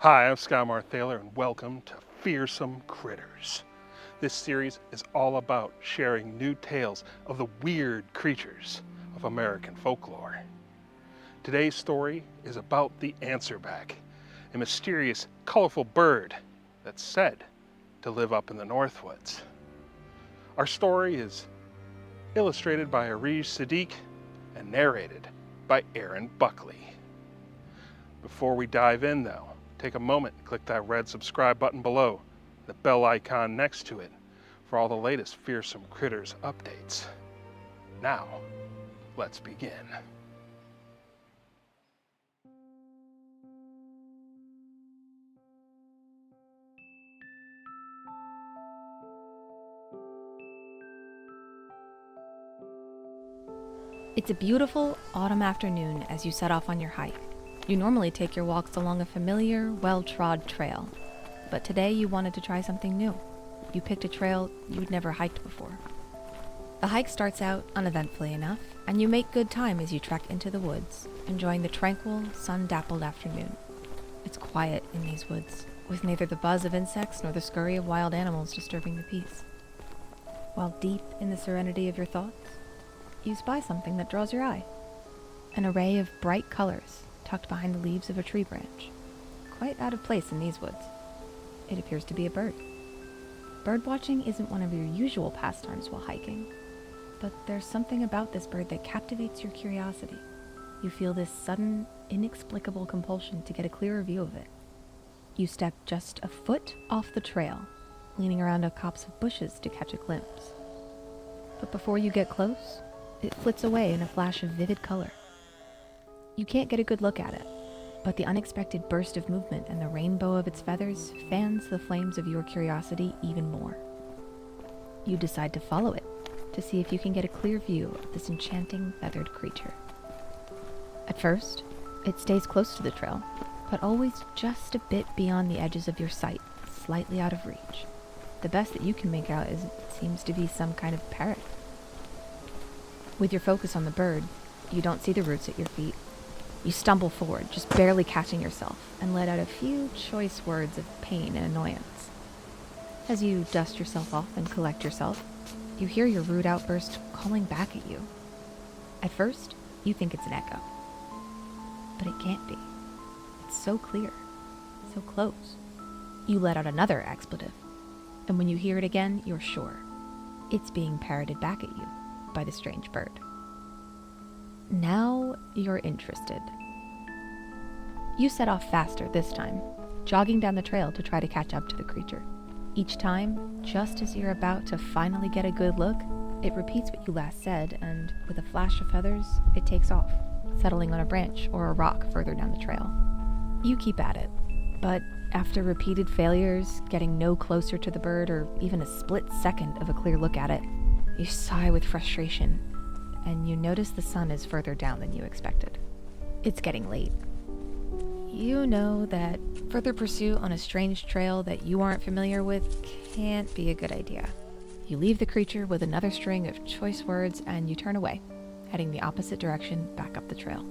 Hi, I'm Scott Marthaler, and welcome to Fearsome Critters. This series is all about sharing new tales of the weird creatures of American folklore. Today's story is about the Anserbak, a mysterious, colorful bird that's said to live up in the Northwoods. Our story is illustrated by Areej Siddiqui and narrated by Erin Buckley. Before we dive in, though, take a moment and click that red subscribe button below, the bell icon next to it, for all the latest Fearsome Critters updates. Now, let's begin. It's a beautiful autumn afternoon as you set off on your hike. You normally take your walks along a familiar, well-trod trail, but today you wanted to try something new. You picked a trail you'd never hiked before. The hike starts out uneventfully enough, and you make good time as you trek into the woods, enjoying the tranquil, sun-dappled afternoon. It's quiet in these woods, with neither the buzz of insects nor the scurry of wild animals disturbing the peace. While deep in the serenity of your thoughts, you spy something that draws your eye. An array of bright colors tucked behind the leaves of a tree branch. Quite out of place in these woods. It appears to be a bird. Bird watching isn't one of your usual pastimes while hiking, but there's something about this bird that captivates your curiosity. You feel this sudden, inexplicable compulsion to get a clearer view of it. You step just a foot off the trail, leaning around a copse of bushes to catch a glimpse. But before you get close, it flits away in a flash of vivid color. You can't get a good look at it, but the unexpected burst of movement and the rainbow of its feathers fans the flames of your curiosity even more. You decide to follow it, to see if you can get a clear view of this enchanting feathered creature. At first, it stays close to the trail, but always just a bit beyond the edges of your sight, slightly out of reach. The best that you can make out is it seems to be some kind of parrot. With your focus on the bird, you don't see the roots at your feet. You stumble forward, just barely catching yourself, and let out a few choice words of pain and annoyance. As you dust yourself off and collect yourself, you hear your rude outburst calling back at you. At first, you think it's an echo. But it can't be. It's so clear, so close. You let out another expletive, and when you hear it again, you're sure. It's being parroted back at you by the strange bird. Now you're interested. You set off faster this time, jogging down the trail to try to catch up to the creature. Each time, just as you're about to finally get a good look, it repeats what you last said, and with a flash of feathers, it takes off, settling on a branch or a rock further down the trail. You keep at it, but after repeated failures, getting no closer to the bird or even a split second of a clear look at it, you sigh with frustration, and you notice the sun is further down than you expected. It's getting late. You know that further pursuit on a strange trail that you aren't familiar with can't be a good idea. You leave the creature with another string of choice words and you turn away, heading the opposite direction back up the trail.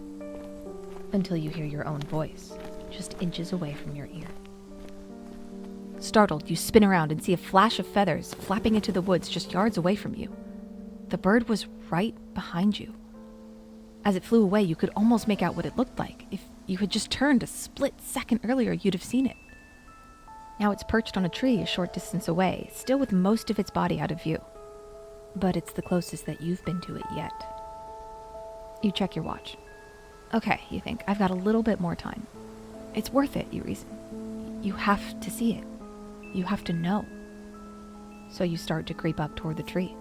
Until you hear your own voice, just inches away from your ear. Startled, you spin around and see a flash of feathers flapping into the woods just yards away from you. The bird was right behind you. As it flew away, you could almost make out what it looked like. If you had just turned a split second earlier, you'd have seen it. Now it's perched on a tree a short distance away, still with most of its body out of view. But it's the closest that you've been to it yet. You check your watch. Okay, you think, I've got a little bit more time. It's worth it, you reason. You have to see it. You have to know. So you start to creep up toward the tree.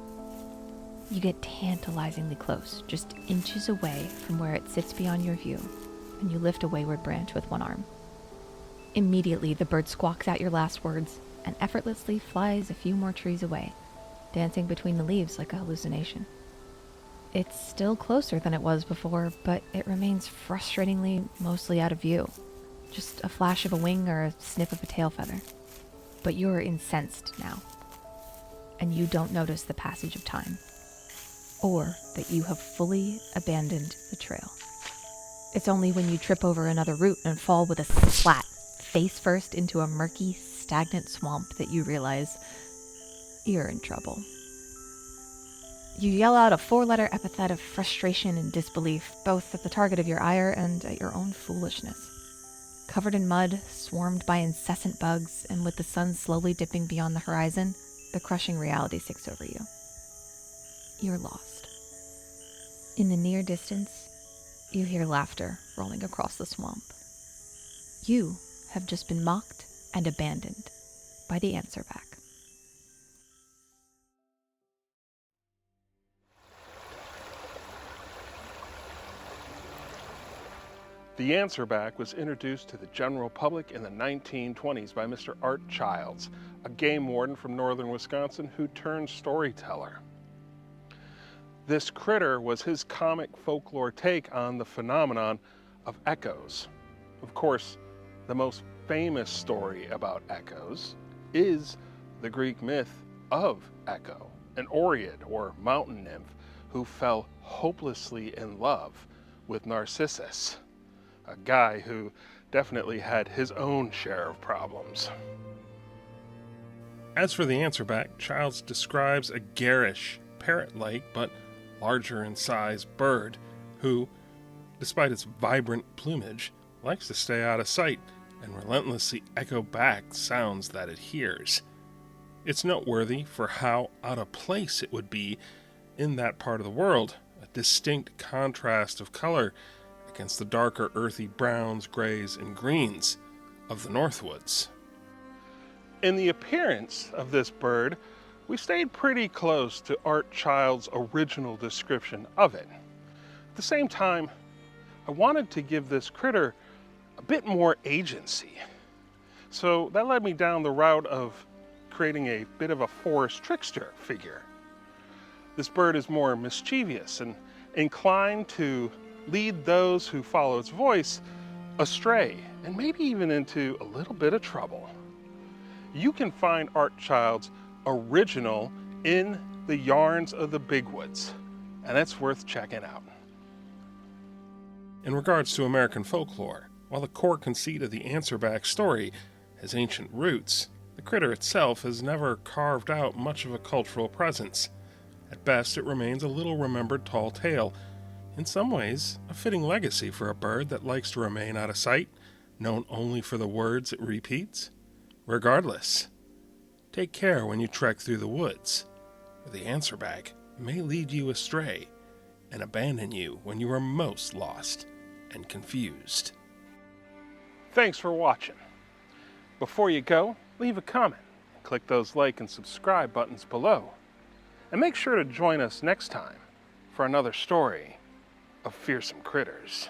You get tantalizingly close, just inches away from where it sits beyond your view, and you lift a wayward branch with one arm. Immediately, the bird squawks out your last words and effortlessly flies a few more trees away, dancing between the leaves like a hallucination. It's still closer than it was before, but it remains frustratingly mostly out of view. Just a flash of a wing or a snip of a tail feather. But you're incensed now, and you don't notice the passage of time, or that you have fully abandoned the trail. It's only when you trip over another root and fall with a splat face first into a murky, stagnant swamp that you realize you're in trouble. You yell out a 4-letter epithet of frustration and disbelief, both at the target of your ire and at your own foolishness. Covered in mud, swarmed by incessant bugs, and with the sun slowly dipping beyond the horizon, the crushing reality sinks over you. You're lost. In the near distance, you hear laughter rolling across the swamp. You have just been mocked and abandoned by the Anserbak. The Anserbak was introduced to the general public in the 1920s by Mr. Art Childs, a game warden from northern Wisconsin who turned storyteller. This critter was his comic folklore take on the phenomenon of echoes. Of course, the most famous story about echoes is the Greek myth of Echo, an Oread or mountain nymph who fell hopelessly in love with Narcissus, a guy who definitely had his own share of problems. As for the Anserbak, Childs describes a garish, parrot-like but larger in size bird who, despite its vibrant plumage, likes to stay out of sight and relentlessly echo back sounds that it hears. It's noteworthy for how out of place it would be in that part of the world, a distinct contrast of color against the darker earthy browns, grays, and greens of the Northwoods. In the appearance of this bird, we stayed pretty close to Art Child's original description of it. At the same time, I wanted to give this critter a bit more agency. So that led me down the route of creating a bit of a forest trickster figure. This bird is more mischievous and inclined to lead those who follow its voice astray and maybe even into a little bit of trouble. You can find Art Child's original in the Yarns of the Bigwoods, and that's worth checking out. In regards to American folklore, while the core conceit of the Anserbak story has ancient roots, the critter itself has never carved out much of a cultural presence. At best, it remains a little remembered tall tale, in some ways a fitting legacy for a bird that likes to remain out of sight, known only for the words it repeats. Regardless, take care when you trek through the woods, or the Anserbak may lead you astray and abandon you when you are most lost and confused. Thanks for watching. Before you go, leave a comment, click those like and subscribe buttons below, and make sure to join us next time for another story of Fearsome Critters.